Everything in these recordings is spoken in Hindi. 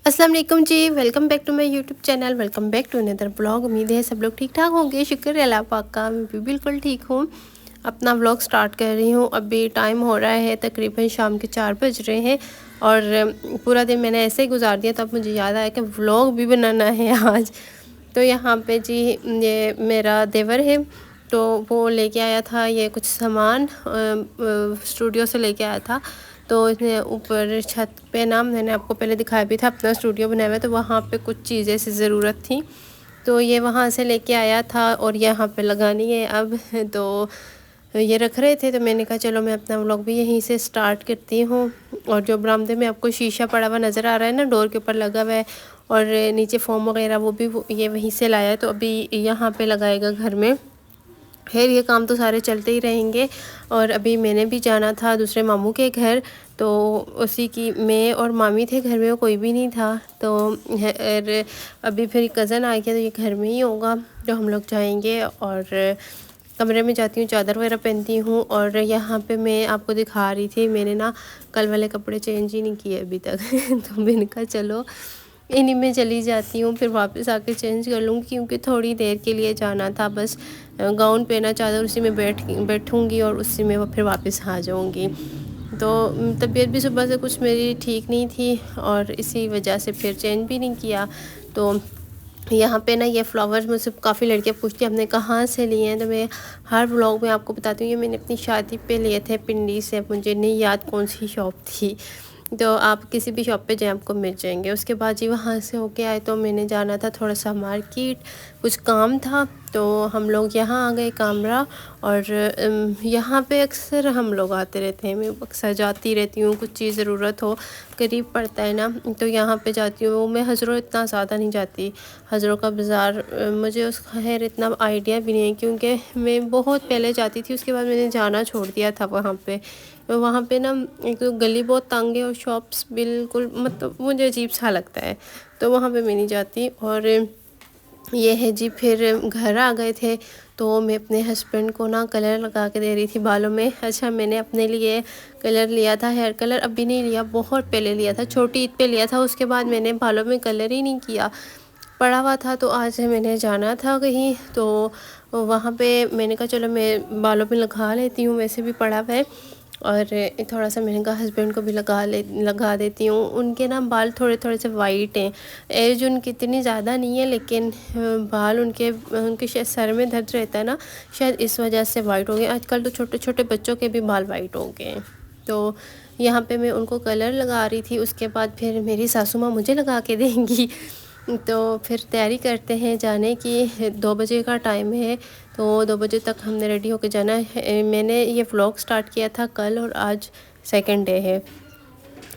अस्सलाम वालेकुम जी। Welcome back to my YouTube channel. Welcome back to another blog. उम्मीद है सब लोग ठीक ठाक होंगे। शुक्र है अल्लाह पाक का, मैं भी बिल्कुल ठीक हूँ। अपना व्लॉग स्टार्ट कर रही हूँ। अभी टाइम हो रहा है तकरीबन शाम के 4 बज रहे हैं और पूरा दिन मैंने ऐसे ही गुजार दिया। तब मुझे याद आया कि व्लॉग भी बनाना है आज। तो यहाँ पे जी ये मेरा देवर है, तो वो लेके आया था ये कुछ सामान, स्टूडियो से लेके आया था। तो इसने ऊपर छत पे ना, मैंने आपको पहले दिखाया भी था अपना स्टूडियो बनाया हुआ, तो वहाँ पे कुछ चीज़ें से ज़रूरत थी, तो ये वहाँ से लेके आया था और यहाँ पे लगानी है अब। तो ये रख रहे थे, तो मैंने कहा चलो मैं अपना व्लॉग भी यहीं से स्टार्ट करती हूँ। और जो बरामदे में आपको शीशा पड़ा हुआ नज़र आ रहा है ना, डोर के ऊपर लगा हुआ है, और नीचे फोम वगैरह वो भी ये वहीं से लाया है, तो अभी यहाँ पे लगाएगा घर में। खैर ये काम तो सारे चलते ही रहेंगे। और अभी मैंने भी जाना था दूसरे मामू के घर, तो उसी की मैं और मामी थे घर में, वो कोई भी नहीं था। तो और अभी फिर कज़न आ गया, तो ये घर में ही होगा, तो हम लोग जाएंगे। और कमरे में जाती हूँ, चादर वगैरह पहनती हूँ। और यहाँ पे मैं आपको दिखा रही थी, मैंने ना कल वाले कपड़े चेंज ही नहीं किए अभी तक तो मैंने कहा चलो इन्हीं में चली जाती हूँ, फिर वापस आके चेंज कर लूँगी, क्योंकि थोड़ी देर के लिए जाना था बस। गाउन पहना, चादर उसी में बैठूँगी और उसी में फिर वापस आ जाऊँगी। तो तबीयत भी सुबह से कुछ मेरी ठीक नहीं थी और इसी वजह से फिर चेंज भी नहीं किया। तो यहाँ पे ना ये फ्लावर्स मुझसे काफ़ी लड़कियाँ पूछती हैं आपने कहाँ से लिए हैं, तो मैं हर व्लॉग में आपको बताती हूँ ये मैंने अपनी शादी पे लिए थे पिंडी से। मुझे नहीं याद कौन सी शॉप थी, तो आप किसी भी शॉप पे जाएं आपको मिल जाएंगे। उसके बाद जी वहाँ से होके आए, तो मैंने जाना था थोड़ा सा मार्केट, कुछ काम था, तो हम लोग यहाँ आ गए कामरा। और यहाँ पे अक्सर हम लोग आते रहते हैं, मैं अक्सर जाती रहती हूँ, कुछ चीज़ ज़रूरत हो, करीब पड़ता है ना, तो यहाँ पे जाती हूँ। मैं हज़रों इतना ज़्यादा नहीं जाती, हज़रों का बाज़ार मुझे उसका खैर इतना आइडिया भी नहीं है, क्योंकि मैं बहुत पहले जाती थी, उसके बाद मैंने जाना छोड़ दिया था वहाँ पे। वहाँ पे ना एक तो गली बहुत तंग है और शॉप्स बिल्कुल, मतलब मुझे अजीब सा लगता है, तो वहाँ पे मैं नहीं जाती। और ये है जी, फिर घर आ गए थे, तो मैं अपने हस्बैंड को ना कलर लगा के दे रही थी बालों में। अच्छा, मैंने अपने लिए कलर लिया था, हेयर कलर अभी नहीं लिया, बहुत पहले लिया था, छोटी ईद पे लिया था, उसके बाद मैंने बालों में कलर ही नहीं किया, पड़ा हुआ था। तो आज मैंने जाना था कहीं, तो वहाँ पे मैंने कहा चलो मैं बालों में लगा लेती हूँ, वैसे भी पड़ा हुआ है। और थोड़ा सा मैंने कहा हस्बैंड को भी लगा देती हूँ। उनके ना बाल थोड़े थोड़े से वाइट हैं, एज उनकी इतनी ज़्यादा नहीं है, लेकिन बाल उनके उनके शायद सर में दर्द रहता है ना, शायद इस वजह से वाइट हो गए। आजकल तो छोटे छोटे बच्चों के भी बाल वाइट हो गए हैं। तो यहाँ पे मैं उनको कलर लगा रही थी, उसके बाद फिर मेरी सासू माँ मुझे लगा के देंगी। तो फिर तैयारी करते हैं जाने की, 2 बजे का टाइम है, तो 2 बजे तक हमने रेडी होकर जाना है। मैंने ये व्लॉग स्टार्ट किया था कल और आज सेकंड डे है,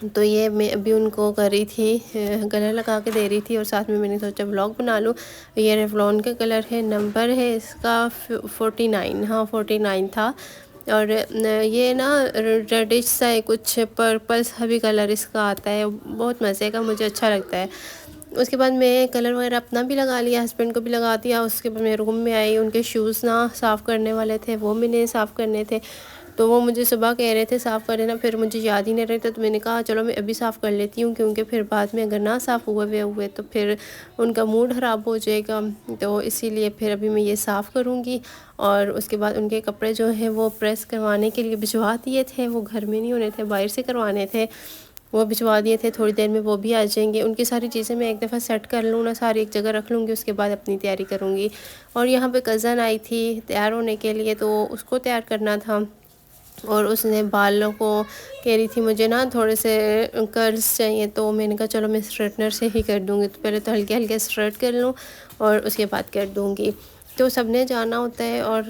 तो ये मैं अभी उनको कर रही थी, कलर लगा के दे रही थी, और साथ में मैंने सोचा व्लॉग बना लूँ। ये रेवलॉन का कलर है, नंबर है इसका 49, हाँ 49 था। और ये ना रेडिश सा है, कुछ पर्पल सा भी कलर इसका आता है, बहुत मज़े का, मुझे अच्छा लगता है। उसके बाद मैं कलर वगैरह अपना भी लगा लिया, हस्बैंड को भी लगा दिया। उसके बाद मैं रूम में आई, उनके शूज़ ना साफ़ करने वाले थे, वो मैंने साफ़ करने थे, तो वो मुझे सुबह कह रहे थे साफ़ कर देना, फिर मुझे याद ही नहीं रहे थे, तो मैंने कहा चलो मैं अभी साफ़ कर लेती हूँ, क्योंकि फिर बाद में अगर ना साफ़ हुए तो फिर उनका मूड ख़राब हो जाएगा, तो इसीलिए फिर अभी मैं ये साफ़ करूँगी। और उसके बाद उनके कपड़े जो हैं वो प्रेस करवाने के लिए भिजवा दिए थे, वो घर में नहीं होने थे, बाहर से करवाने थे, वो भिजवा दिए थे। थोड़ी देर में वो भी आ जाएंगे। उनकी सारी चीज़ें मैं एक दफ़ा सेट कर लूँ ना, सारी एक जगह रख लूँगी, उसके बाद अपनी तैयारी करूँगी। और यहाँ पे कज़न आई थी तैयार होने के लिए, तो उसको तैयार करना था, और उसने बालों को कह रही थी मुझे ना थोड़े से कर्ल्स चाहिए, तो मैंने कहा चलो मैं स्ट्रेटनर से ही कर दूँगी, तो पहले तो हल्के हल्के स्ट्रेट कर लूँ और उसके बाद कर दूँगी। तो सबने जाना होता है, और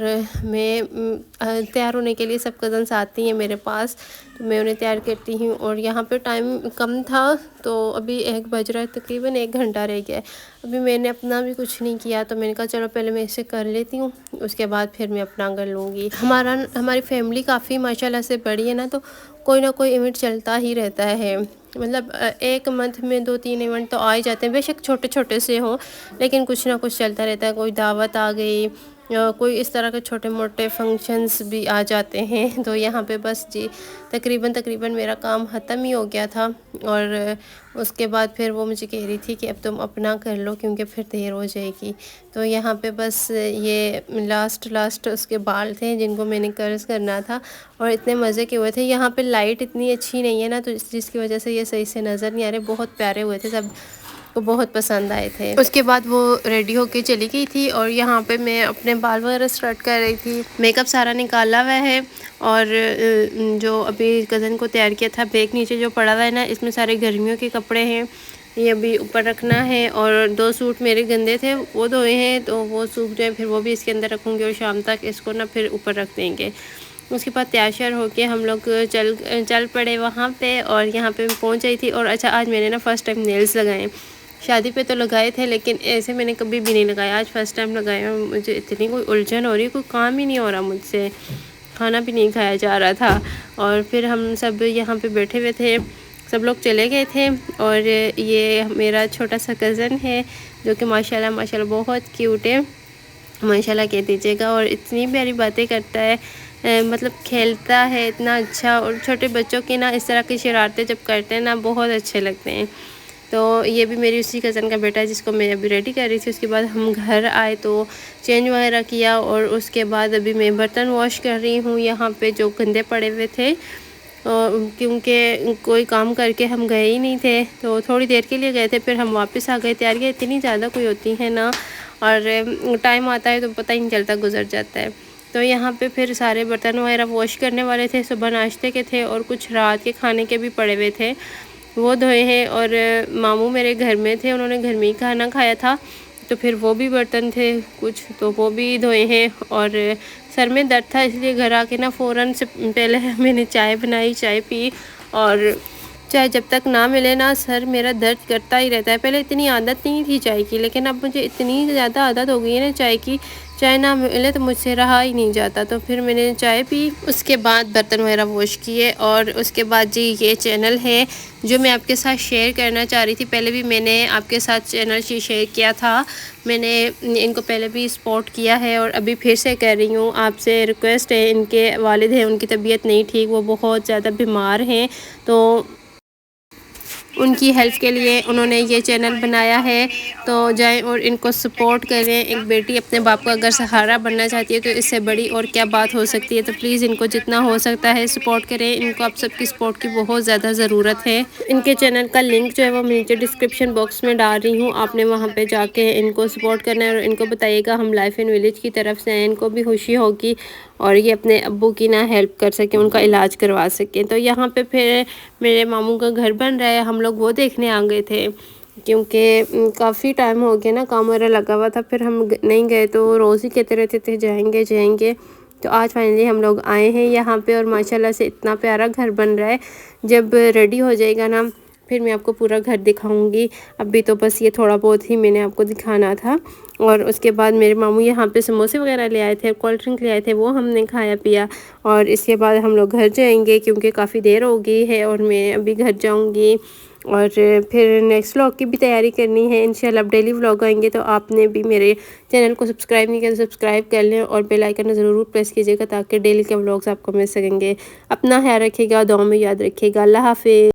मैं तैयार होने के लिए सब कज़न्स आती हैं मेरे पास, तो मैं उन्हें तैयार करती हूँ। और यहाँ पे टाइम कम था, तो अभी 1 बज रहा है, तकरीबन 1 घंटा रह गया है। अभी मैंने अपना भी कुछ नहीं किया, तो मैंने कहा चलो पहले मैं इसे कर लेती हूँ, उसके बाद फिर मैं अपना कर लूँगी। हमारी फैमिली काफ़ी माशाल्लाह से बड़ी है ना, तो कोई ना कोई इवेंट चलता ही रहता है। मतलब एक मंथ में 2-3 इवेंट तो आ ही जाते हैं, बेशक छोटे छोटे से हों, लेकिन कुछ ना कुछ चलता रहता है। कोई दावत आ गई, कोई इस तरह के छोटे मोटे फंक्शंस भी आ जाते हैं। तो यहाँ पे बस जी तकरीबन मेरा काम ख़त्म ही हो गया था, और उसके बाद फिर वो मुझे कह रही थी कि अब तुम अपना कर लो क्योंकि फिर देर हो जाएगी। तो यहाँ पे बस ये लास्ट उसके बाल थे जिनको मैंने कर्स करना था और इतने मज़े के हुए थे। यहाँ पे लाइट इतनी अच्छी नहीं है ना, तो जिसकी वजह से ये सही से नज़र नहीं आ रहे। बहुत प्यारे हुए थे, सब को बहुत पसंद आए थे। उसके बाद वो रेडी होके चली गई थी और यहाँ पे मैं अपने बाल वगैरह स्टार्ट कर रही थी। मेकअप सारा निकाला हुआ है और जो अभी कज़न को तैयार किया था बैग नीचे जो पड़ा हुआ है ना, इसमें सारे गर्मियों के कपड़े हैं, ये अभी ऊपर रखना है। और 2 सूट मेरे गंदे थे वो धोए हैं, तो वो सूख जाए फिर वो भी इसके अंदर रखूँगी और शाम तक इसको ना फिर ऊपर रख देंगे। उसके बाद तैयार श्यार होके हम लोग चल पड़े वहाँ पे और यहाँ पे मैं पहुँच गई थी। और अच्छा, आज मैंने ना फ़र्स्ट टाइम नेल्स लगाए। शादी पे तो लगाए थे लेकिन ऐसे मैंने कभी भी नहीं लगाया, आज फर्स्ट टाइम लगाया। मुझे इतनी कोई उलझन हो रही, कोई काम ही नहीं हो रहा मुझसे, खाना भी नहीं खाया जा रहा था। और फिर हम सब यहाँ पे बैठे हुए थे, सब लोग चले गए थे। और ये मेरा छोटा सा कज़न है जो कि माशाल्लाह माशाल्लाह बहुत क्यूट है, माशाल्लाह कह दीजिएगा। और इतनी प्यारी बातें करता है, मतलब खेलता है इतना अच्छा। और छोटे बच्चों की ना इस तरह की शरारतें जब करते हैं ना बहुत अच्छे लगते हैं। तो ये भी मेरी उसी कज़न का बेटा है जिसको मैं अभी रेडी कर रही थी। उसके बाद हम घर आए तो चेंज वगैरह किया और उसके बाद अभी मैं बर्तन वॉश कर रही हूँ यहाँ पे जो गंदे पड़े हुए थे। क्योंकि कोई काम करके हम गए ही नहीं थे, तो थोड़ी देर के लिए गए थे, फिर हम वापस आ गए। तैयारियाँ इतनी ज़्यादा कोई होती हैं ना, और टाइम आता है तो पता ही नहीं चलता, गुजर जाता है। तो यहाँ पे फिर सारे बर्तन वगैरह वॉश करने वाले थे, सुबह नाश्ते के थे और कुछ रात के खाने के भी पड़े हुए थे, वो धोए हैं। और मामू मेरे घर में थे, उन्होंने घर में ही खाना खाया था, तो फिर वो भी बर्तन थे कुछ, तो वो भी धोए हैं। और सर में दर्द था इसलिए घर आके ना फ़ौरन से पहले मैंने चाय बनाई, चाय पी। और चाय जब तक ना मिले ना सर मेरा दर्द करता ही रहता है। पहले इतनी आदत नहीं थी चाय की, लेकिन अब मुझे इतनी ज़्यादा आदत हो गई है ना चाय की, चाय ना मिले तो मुझसे रहा ही नहीं जाता। तो फिर मैंने चाय पी, उसके बाद बर्तन वगैरह वॉश किए। और उसके बाद जी ये चैनल है जो मैं आपके साथ शेयर करना चाह रही थी। पहले भी मैंने आपके साथ चैनल शेयर किया था, मैंने इनको पहले भी सपोर्ट किया है और अभी फिर से कर रही हूँ। आपसे रिक्वेस्ट है, इनके वालिद हैं, उनकी तबीयत नहीं ठीक, वो बहुत ज़्यादा बीमार हैं, तो उनकी हेल्प के लिए उन्होंने ये चैनल बनाया है। तो जाएं और इनको सपोर्ट करें। एक बेटी अपने बाप का अगर सहारा बनना चाहती है तो इससे बड़ी और क्या बात हो सकती है। तो प्लीज़ इनको जितना हो सकता है सपोर्ट करें, इनको आप सबकी सपोर्ट की बहुत ज़्यादा ज़रूरत है। इनके चैनल का लिंक जो है वो मैं नीचे डिस्क्रिप्शन बॉक्स में डाल रही हूँ, आपने वहाँ पर जाके इनको सपोर्ट करना है और इनको बताइएगा हम लाइफ इन विलेज की तरफ से हैं। इनको भी खुशी होगी और ये अपने अब्बू की ना हेल्प कर सकें, उनका इलाज करवा सकें। तो यहाँ पे फिर मेरे मामू का घर बन रहा है, हम लोग वो देखने आ गए थे क्योंकि काफ़ी टाइम हो गया ना, काम वगैरह लगा हुआ था, फिर हम नहीं गए। तो रोज़ ही कहते रहते थे जाएंगे जाएंगे। तो आज फाइनली हम लोग आए हैं यहाँ पे और माशाल्लाह से इतना प्यारा घर बन रहा है। जब रेडी हो जाएगा ना फिर मैं आपको पूरा घर दिखाऊंगी, अभी तो बस ये थोड़ा बहुत ही मैंने आपको दिखाना था। और उसके बाद मेरे मामू यहाँ पे समोसे वगैरह ले आए थे, कोल्ड ड्रिंक ले आए थे, वो हमने खाया पिया। और इसके बाद हम लोग घर जाएंगे क्योंकि काफ़ी देर हो गई है और मैं अभी घर जाऊँगी। और फिर नेक्स्ट व्लॉग की भी तैयारी करनी है इंशाल्लाह। अब डेली व्लॉग आएंगे, तो आपने भी मेरे चैनल को सब्सक्राइब नहीं किया तो सब्सक्राइब कर लें और बेल आइकन ज़रूर प्रेस कीजिएगा ताकि डेली के व्लॉग्स आपको मिल सकेंगे। अपना ख्याल रखिएगा, दुआ में याद रखिएगा। अल्लाह हाफिज़।